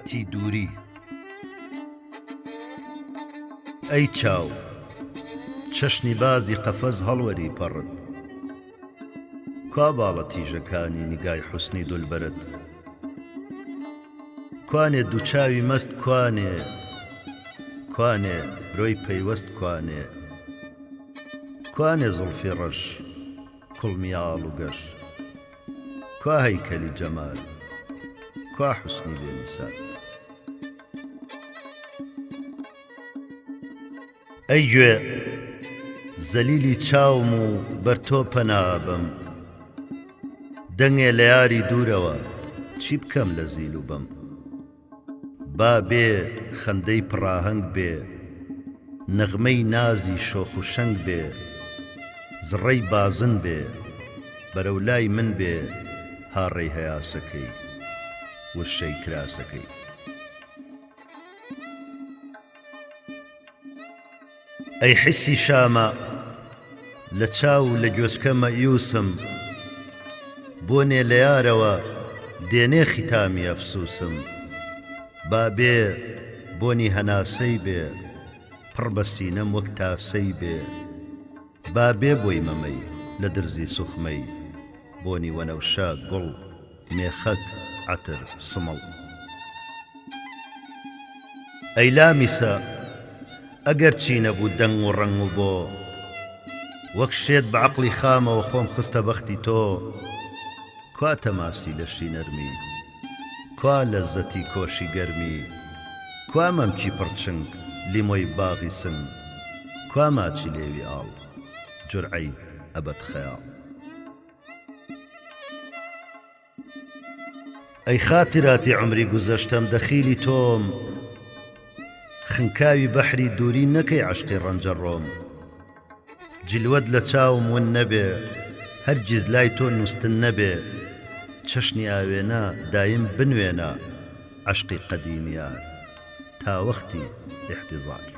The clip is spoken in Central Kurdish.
تی دووری ئەی چاو چەشنی بازی قەفەز هەڵوەری پەڕت کوا باڵە تیژەکانی نیگای حوسنی دولبەرت کوانێ دووچاوی مەست کوانێ برۆی پەیوەست کوانێ زوڵفی ڕەش کوڵمیاڵ و گەش کوا هەیکەلی جەمال کوا حوسنی بێمیسال ئەی گوێ زەلیلی چاوم و بەر تۆ پەنابەم دەنگێ لە یاری دوورەوە چی بکەم لە زیل و بەم با بێ خەندەی پڕاهەنگ بێ نەغمەی نازی شۆخ و شەنگ بێ زڕەی بازن بێ بەرەو لای من بێ هاڕەی هەیاسەکەی وشەی کراسەکەی ئەی حیسی شامە لە چاو لە گوێچکە مەیوسم بۆنێ لە یارەوە دێنێ ختامی ئەفسوسم با بێ بۆنی هەناسەی بێ پڕ بە سینەم وەک تاسەی بێ با بێ بۆی مەمەی لە درزی سوخمەی بۆنی وەنەوشە گوڵ مێخەک عەتر سمەڵ ئەی لامیسە ئەگەر چی نەبوو دەنگ و ڕەنگ و بۆ وەک شێت بە عەقڵی خامەوە خۆم خستە بەختی تۆ کوا تەماسی لەشی نەرمی کوا لەززەتی کۆشی گەرمی کوا مەمکی پڕچنگ لیمۆی باغی سنگ کوا ماچی لێوی ئاڵ جورعەی ئەبەد خەیاڵ ئەی خاتراتی عومری گوزەشتەم دەخیلی تۆم خنکاوی بەحری دووری نەکەی عەشقی ڕەنجە ڕۆم جلوەت لە چاوم ون نەبێ هەرگیز لای تۆ نووستن نەبێ چەشنی ئاوێنە دایم بنوێنە عەشقی قەدیمیار تا وەختی احتیضار